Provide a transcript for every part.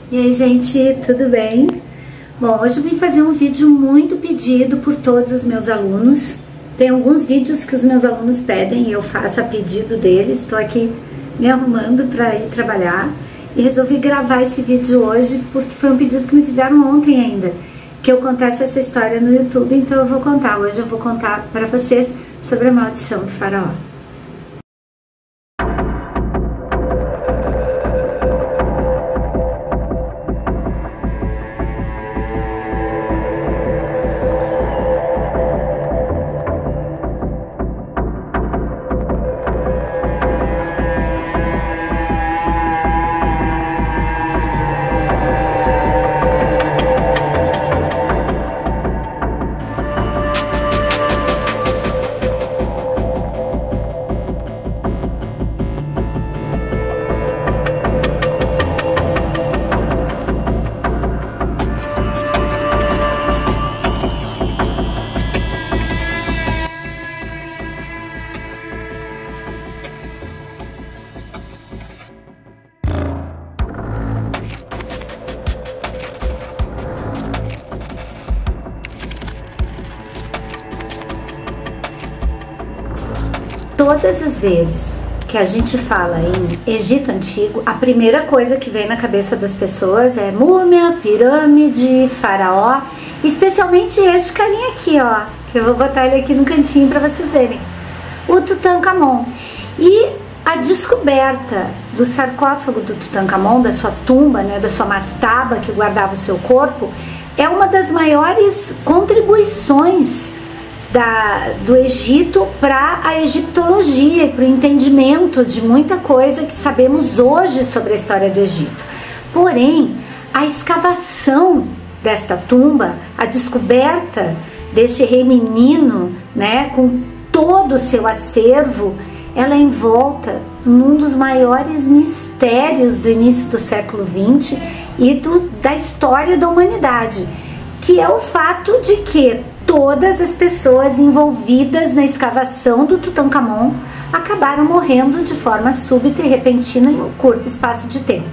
E aí, gente, tudo bem? Bom, hoje eu vim fazer um vídeo muito pedido por todos os meus alunos. Tem alguns vídeos que os meus alunos pedem e eu faço a pedido deles. Estou aqui me arrumando para ir trabalhar e resolvi gravar esse vídeo hoje porque foi um pedido que me fizeram ontem ainda, que eu contasse essa história no YouTube, então eu vou contar. Hoje eu vou contar para vocês sobre a maldição do faraó. Todas as vezes que a gente fala em Egito Antigo, a primeira coisa que vem na cabeça das pessoas é múmia, pirâmide, faraó, especialmente este carinha aqui, ó, que eu vou botar ele aqui no cantinho para vocês verem, o Tutankhamon. E a descoberta do sarcófago do Tutankhamon, da sua tumba, né, da sua mastaba que guardava o seu corpo, é uma das maiores contribuições do Egito para a egiptologia e para o entendimento de muita coisa que sabemos hoje sobre a história do Egito. Porém, a escavação desta tumba, a descoberta deste rei menino, né, com todo o seu acervo, ela é envolta num dos maiores mistérios do início do século XX e da história da humanidade, que é o fato de que todas as pessoas envolvidas na escavação do Tutankhamon acabaram morrendo de forma súbita e repentina em um curto espaço de tempo.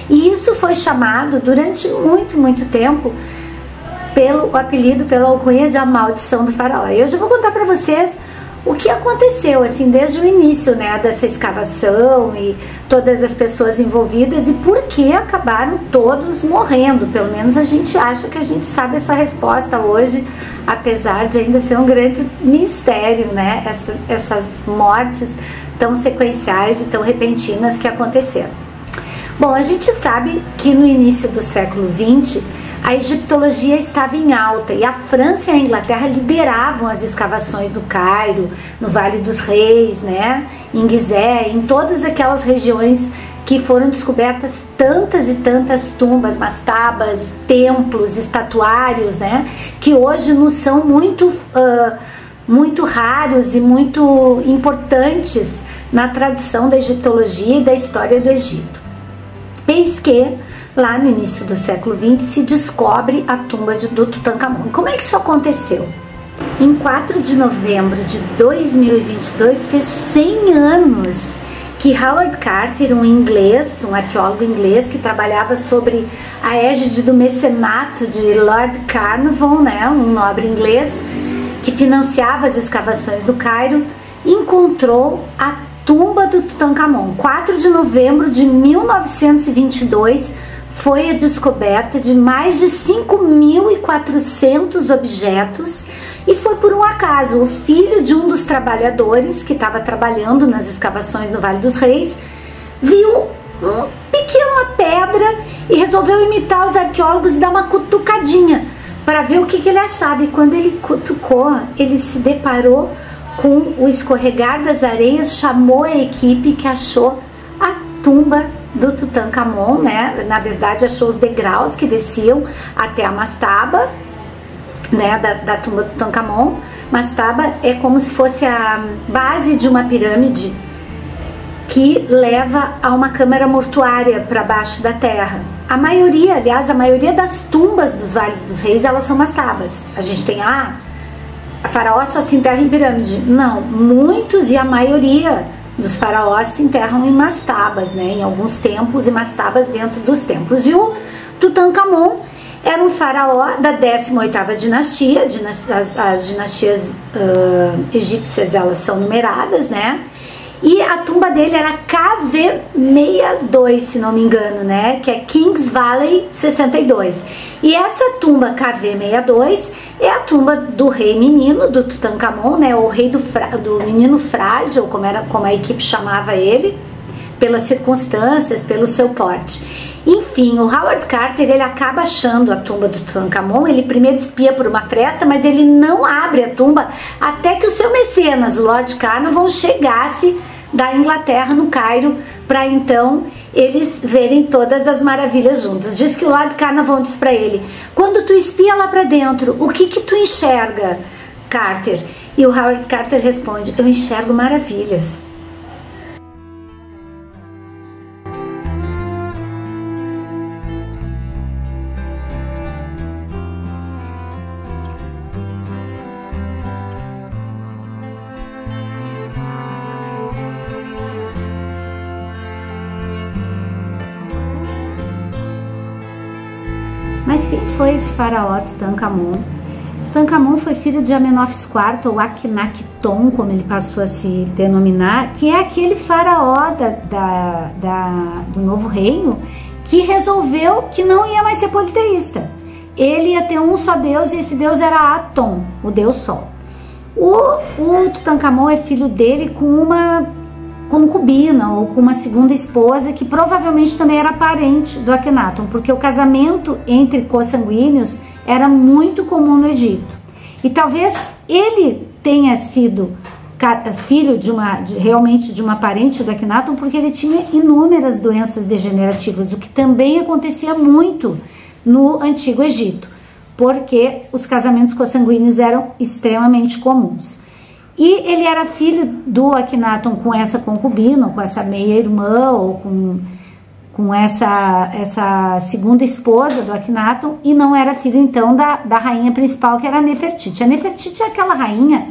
E isso foi chamado durante muito tempo pelo apelido, pela alcunha de a maldição do faraó. E hoje eu vou contar para vocês o que aconteceu assim desde o início, né, dessa escavação e todas as pessoas envolvidas e por que acabaram todos morrendo. Pelo menos a gente acha que a gente sabe essa resposta hoje, apesar de ainda ser um grande mistério, né, essas mortes tão sequenciais e tão repentinas que aconteceram. Bom, a gente sabe que no início do século XX a egiptologia estava em alta e a França e a Inglaterra lideravam as escavações do Cairo, no Vale dos Reis, né, em Gizé, em todas aquelas regiões que foram descobertas tantas e tantas tumbas, mastabas, templos, estatuários, né, que hoje nos são muito raros e muito importantes na tradição da egiptologia e da história do Egito. Eis que lá no início do século XX se descobre a tumba do Tutankhamon. Como é que isso aconteceu? Em 4 de novembro de 2022 fez 100 anos que Howard Carter, um arqueólogo inglês que trabalhava sobre a égide do mecenato de Lord Carnarvon, né, um nobre inglês que financiava as escavações do Cairo, encontrou a tumba do Tutankhamon. 4 de novembro de 1922 foi a descoberta de mais de 5.400 objetos e foi por um acaso. O filho de um dos trabalhadores que estava trabalhando nas escavações no Vale dos Reis viu uma pequena pedra e resolveu imitar os arqueólogos e dar uma cutucadinha para ver o que ele achava. E quando ele cutucou, ele se deparou com o escorregar das areias, chamou a equipe que achou a tumba do Tutankhamon, né? Na verdade achou os degraus que desciam até a mastaba, né, da tumba do Tutankhamon. Mastaba é como se fosse a base de uma pirâmide que leva a uma câmara mortuária para baixo da terra. A maioria, aliás, a maioria das tumbas dos Vales dos Reis, elas são mastabas. A gente tem a faraó só se enterra em pirâmide. Não, muitos e a maioria dos faraós se enterram em mastabas, né? Em alguns templos e mastabas dentro dos templos. E o Tutankhamon era um faraó da 18ª dinastia, as dinastias egípcias, elas são numeradas, né? E a tumba dele era KV62, se não me engano, né? Que é Kings Valley 62. E essa tumba KV62 é a tumba do rei menino, do Tutankhamon, né? O rei do menino frágil, como a equipe chamava ele, pelas circunstâncias, pelo seu porte. Enfim, o Howard Carter, ele acaba achando a tumba do Tutankhamon. Ele primeiro espia por uma fresta, mas ele não abre a tumba até que o seu mecenas, o Lord Carnarvon, chegasse da Inglaterra no Cairo, para então eles verem todas as maravilhas juntos. Diz que o Lord Carnarvon diz para ele: quando tu espia lá para dentro, o que tu enxerga, Carter? E o Howard Carter responde: eu enxergo maravilhas. Mas quem foi esse faraó Tutankhamon? Tutankhamon foi filho de Amenófis IV, ou Akhenaton, como ele passou a se denominar, que é aquele faraó do Novo Reino que resolveu que não ia mais ser politeísta. Ele ia ter um só Deus, e esse Deus era Aton, o Deus Sol. O Tutankhamon é filho dele com uma concubina ou com uma segunda esposa que provavelmente também era parente do Akhenaton, porque o casamento entre consanguíneos era muito comum no Egito. E talvez ele tenha sido filho realmente de uma parente do Akhenaton, porque ele tinha inúmeras doenças degenerativas, o que também acontecia muito no Antigo Egito, porque os casamentos consanguíneos eram extremamente comuns. E ele era filho do Akhenaton com essa concubina, com essa meia-irmã, ou com essa segunda esposa do Akhenaton, e não era filho então da rainha principal, que era a Nefertiti. A Nefertiti é aquela rainha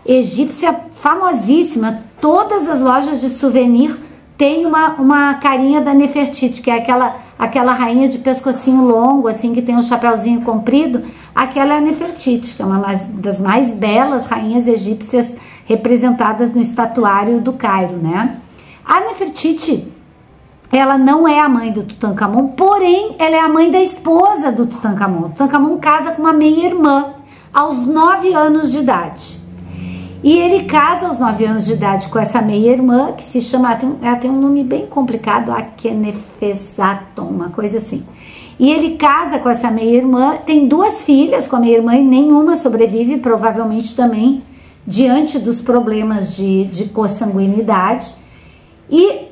egípcia famosíssima. Todas as lojas de souvenir têm uma carinha da Nefertiti, que é aquela rainha de pescocinho longo, assim, que tem um chapéuzinho comprido. Aquela é a Nefertiti, que é uma das mais belas rainhas egípcias representadas no estatuário do Cairo, né? A Nefertiti, ela não é a mãe do Tutankhamon, porém, ela é a mãe da esposa do Tutankhamon. Tutankhamon casa com uma meia-irmã aos 9 anos de idade. E ele casa aos 9 anos de idade com essa meia-irmã, que se chama, ela tem um nome bem complicado, Akhenefesaton, uma coisa assim. E ele casa com essa meia-irmã, tem 2 filhas com a meia-irmã e nenhuma sobrevive, provavelmente também diante dos problemas de consanguinidade. E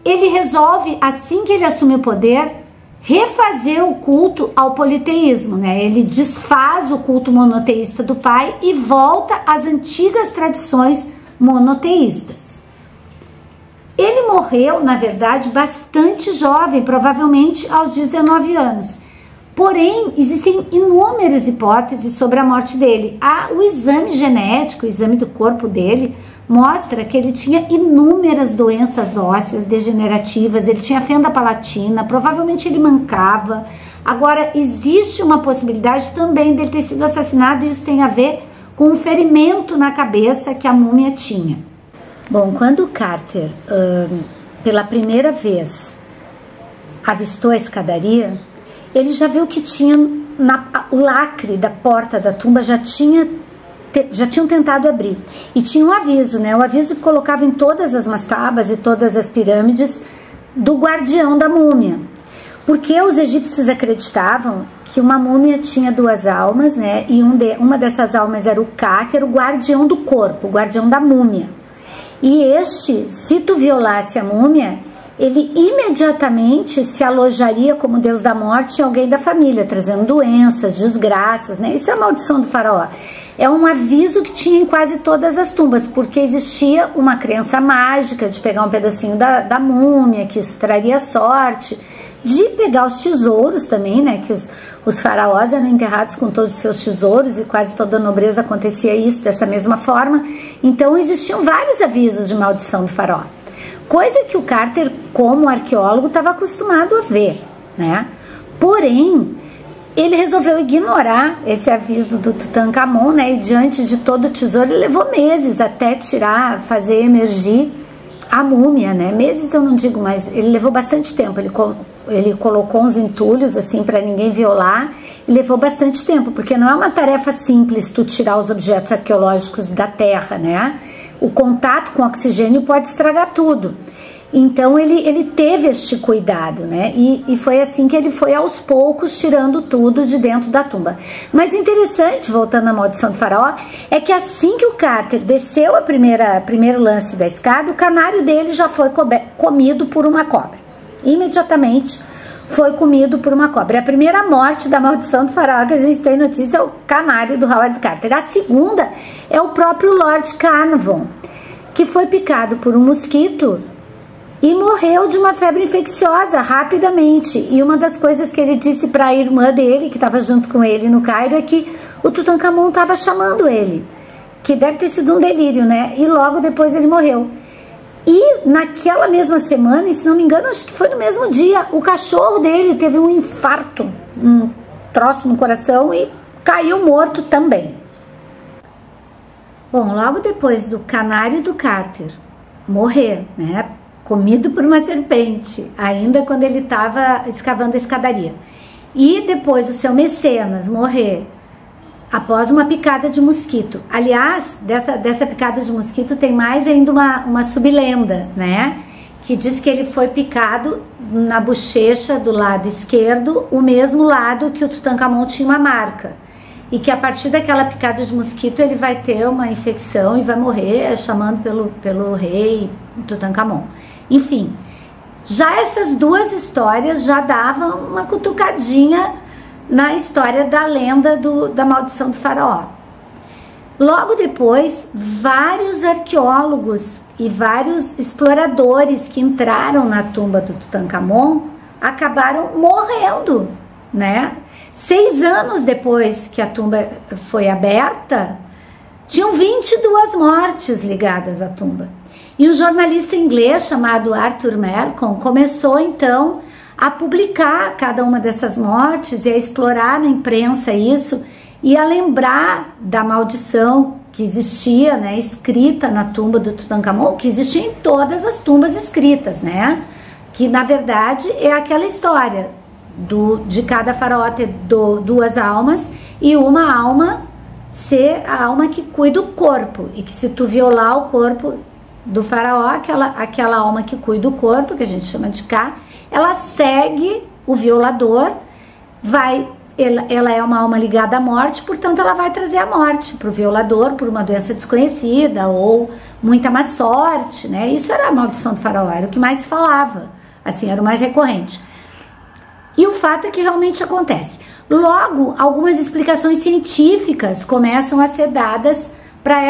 ele resolve, assim que ele assume o poder, refazer o culto ao politeísmo, né? Ele desfaz o culto monoteísta do pai e volta às antigas tradições monoteístas. Ele morreu, na verdade, bastante jovem, provavelmente aos 19 anos. Porém, existem inúmeras hipóteses sobre a morte dele. O exame genético, o exame do corpo dele, mostra que ele tinha inúmeras doenças ósseas degenerativas, ele tinha fenda palatina, provavelmente ele mancava. Agora, existe uma possibilidade também dele ter sido assassinado, e isso tem a ver com um ferimento na cabeça que a múmia tinha. Bom, quando o Carter, pela primeira vez, avistou a escadaria, ele já viu que tinha, o lacre da porta da tumba já tinham tentado abrir. E tinha um aviso, né? O aviso que colocava em todas as mastabas e todas as pirâmides do guardião da múmia. Porque os egípcios acreditavam que uma múmia tinha 2 almas, né? E uma dessas almas era o Ka, que era o guardião do corpo, o guardião da múmia. E se tu violasse a múmia, ele imediatamente se alojaria como deus da morte em alguém da família, trazendo doenças, desgraças, né? Isso é a maldição do faraó. É um aviso que tinha em quase todas as tumbas, porque existia uma crença mágica de pegar um pedacinho da múmia, que isso traria sorte, de pegar os tesouros também, né? Que os faraós eram enterrados com todos os seus tesouros, e quase toda a nobreza acontecia isso dessa mesma forma. Então existiam vários avisos de maldição do faraó. Coisa que o Carter, como arqueólogo, estava acostumado a ver, né? Porém, ele resolveu ignorar esse aviso do Tutankhamon, né? E diante de todo o tesouro, ele levou meses até tirar, fazer emergir a múmia, né? Meses eu não digo, mas ele levou bastante tempo. Ele colocou uns entulhos assim para ninguém violar e levou bastante tempo, porque não é uma tarefa simples tu tirar os objetos arqueológicos da terra, né? O contato com oxigênio pode estragar tudo. Então ele teve este cuidado, né? E foi assim que ele foi aos poucos tirando tudo de dentro da tumba. Mas o interessante, voltando à maldição do faraó, é que assim que o Carter desceu a primeiro lance da escada, o canário dele já foi comido por uma cobra. Imediatamente foi comido por uma cobra. A primeira morte da maldição do faraó que a gente tem notícia é o canário do Howard Carter. A segunda é o próprio Lord Carnarvon, que foi picado por um mosquito e morreu de uma febre infecciosa rapidamente. E uma das coisas que ele disse para a irmã dele, que estava junto com ele no Cairo, é que o Tutankhamon estava chamando ele, que deve ter sido um delírio, né? E logo depois ele morreu. E naquela mesma semana, e se não me engano, acho que foi no mesmo dia, o cachorro dele teve um infarto, um troço no coração e caiu morto também. Bom, logo depois do canário do Carter morrer, né? Comido por uma serpente, ainda quando ele estava escavando a escadaria. E depois o seu mecenas morrer após uma picada de mosquito. Aliás, dessa picada de mosquito tem mais ainda uma sublenda, né? Que diz que ele foi picado na bochecha do lado esquerdo, o mesmo lado que o Tutankhamon tinha uma marca. E que a partir daquela picada de mosquito ele vai ter uma infecção e vai morrer, chamando pelo rei Tutankhamon. Enfim, já essas duas histórias já davam uma cutucadinha na história da lenda da maldição do faraó. Logo depois, vários arqueólogos e vários exploradores que entraram na tumba do Tutankhamon acabaram morrendo, né? 6 anos depois que a tumba foi aberta, tinham 22 mortes ligadas à tumba. E um jornalista inglês chamado Arthur Malcolm começou então a publicar cada uma dessas mortes e a explorar na imprensa isso e a lembrar da maldição que existia, né, escrita na tumba do Tutankhamon, que existia em todas as tumbas escritas, né? Que na verdade é aquela história de cada faraó ter 2 almas e uma alma ser a alma que cuida do corpo, e que se tu violar o corpo do faraó, aquela alma que cuida do corpo, que a gente chama de Ka, ela segue o violador, ela é uma alma ligada à morte, portanto ela vai trazer a morte para o violador por uma doença desconhecida ou muita má sorte, né? Isso era a maldição do faraó, era o que mais se falava, assim, era o mais recorrente. E o fato é que realmente acontece. Logo, algumas explicações científicas começam a ser dadas para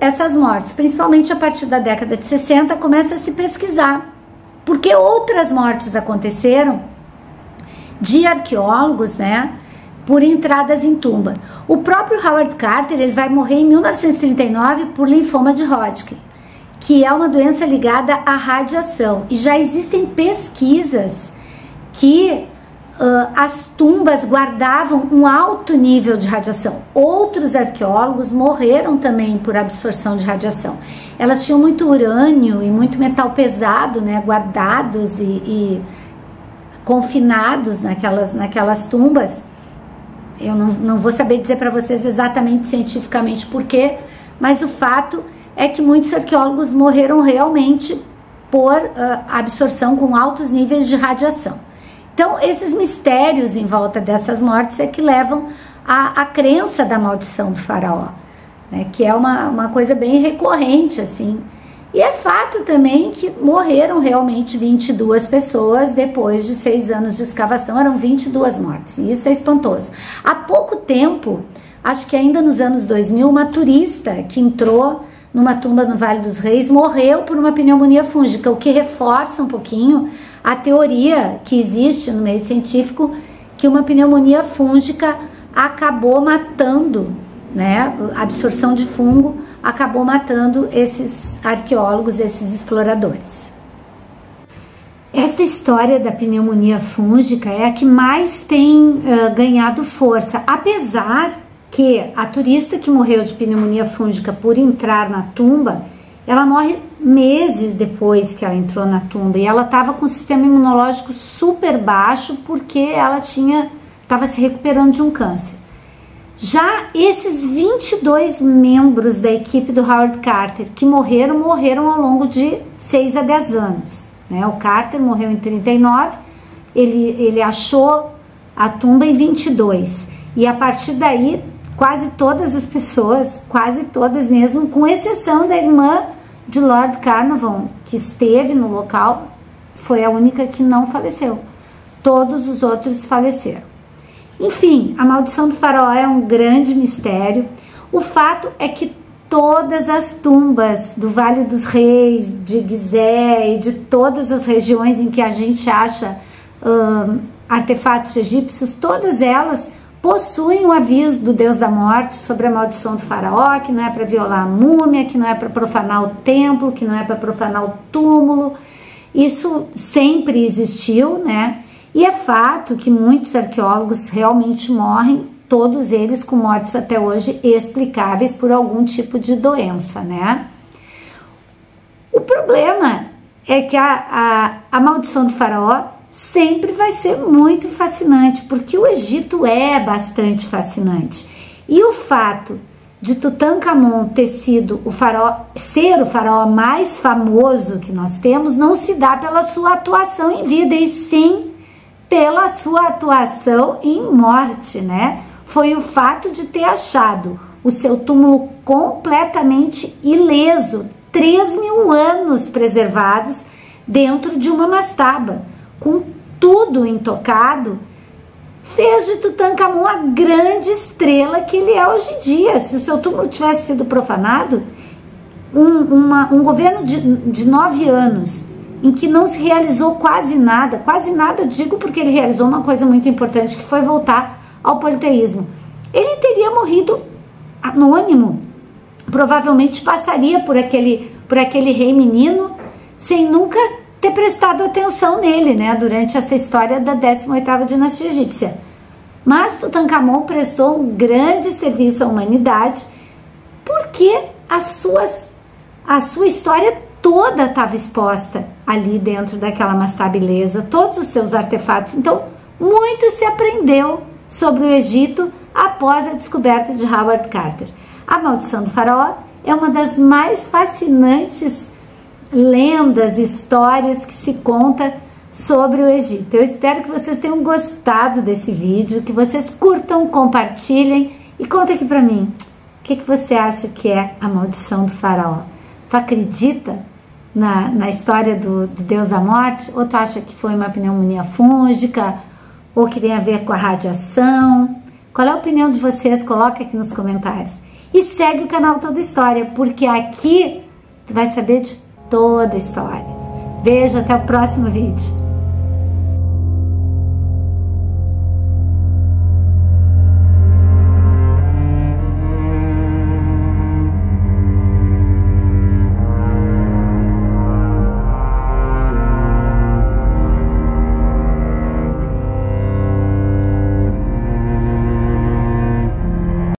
essas mortes, principalmente a partir da década de 60, começa a se pesquisar, porque outras mortes aconteceram de arqueólogos, né, por entradas em tumba. O próprio Howard Carter, ele vai morrer em 1939 por linfoma de Hodgkin, que é uma doença ligada à radiação, e já existem pesquisas que as tumbas guardavam um alto nível de radiação. Outros arqueólogos morreram também por absorção de radiação. Elas tinham muito urânio e muito metal pesado, né, guardados e confinados naquelas tumbas. Eu não vou saber dizer para vocês exatamente cientificamente porquê, mas o fato é que muitos arqueólogos morreram realmente por absorção com altos níveis de radiação. Então, esses mistérios em volta dessas mortes é que levam à crença da maldição do faraó, né? Que é uma coisa bem recorrente, assim. E é fato também que morreram realmente 22 pessoas depois de 6 anos de escavação, eram 22 mortes, e isso é espantoso. Há pouco tempo, acho que ainda nos anos 2000, uma turista que entrou numa tumba no Vale dos Reis morreu por uma pneumonia fúngica, o que reforça um pouquinho a teoria que existe no meio científico que uma pneumonia fúngica acabou matando, né, a absorção de fungo acabou matando esses arqueólogos, esses exploradores. Esta história da pneumonia fúngica é a que mais tem ganhado força, apesar que a turista que morreu de pneumonia fúngica por entrar na tumba, ela morre meses depois que ela entrou na tumba e ela estava com o sistema imunológico super baixo porque ela estava se recuperando de um câncer. Já esses 22 membros da equipe do Howard Carter que morreram ao longo de 6 a 10 anos. Né? O Carter morreu em 39, ele achou a tumba em 22 e a partir daí quase todas as pessoas, quase todas mesmo, com exceção da irmã de Lord Carnarvon, que esteve no local, foi a única que não faleceu. Todos os outros faleceram. Enfim, a maldição do faraó é um grande mistério. O fato é que todas as tumbas do Vale dos Reis, de Gizé e de todas as regiões em que a gente acha artefatos egípcios, todas elas possuem um aviso do Deus da Morte sobre a maldição do faraó, que não é para violar a múmia, que não é para profanar o templo, que não é para profanar o túmulo. Isso sempre existiu, né? E é fato que muitos arqueólogos realmente morrem, todos eles com mortes até hoje explicáveis por algum tipo de doença, né? O problema é que a maldição do faraó sempre vai ser muito fascinante, porque o Egito é bastante fascinante. E o fato de Tutankhamon ter sido ser o faraó mais famoso que nós temos, não se dá pela sua atuação em vida, e sim pela sua atuação em morte, né? Foi o fato de ter achado o seu túmulo completamente ileso, 3.000 anos preservados dentro de uma mastaba, com tudo intocado, fez de Tutankhamon a grande estrela que ele é hoje em dia. Se o seu túmulo tivesse sido profanado, um governo de 9 anos, em que não se realizou quase nada eu digo porque ele realizou uma coisa muito importante, que foi voltar ao politeísmo, ele teria morrido anônimo, provavelmente passaria por aquele rei menino, sem nunca ter prestado atenção nele, né, durante essa história da 18ª dinastia egípcia. Mas Tutankhamon prestou um grande serviço à humanidade, porque a sua história toda estava exposta ali dentro daquela mastaba ilesa, todos os seus artefatos. Então, muito se aprendeu sobre o Egito após a descoberta de Howard Carter. A maldição do faraó é uma das mais fascinantes lendas, histórias que se conta sobre o Egito. Eu espero que vocês tenham gostado desse vídeo, que vocês curtam, compartilhem e conta aqui pra mim, o que você acha que é a maldição do faraó? Tu acredita na história do Deus da Morte? Ou tu acha que foi uma pneumonia fúngica? Ou que tem a ver com a radiação? Qual é a opinião de vocês? Coloca aqui nos comentários. E segue o canal Toda História, porque aqui tu vai saber de toda a história. Beijo, até o próximo vídeo.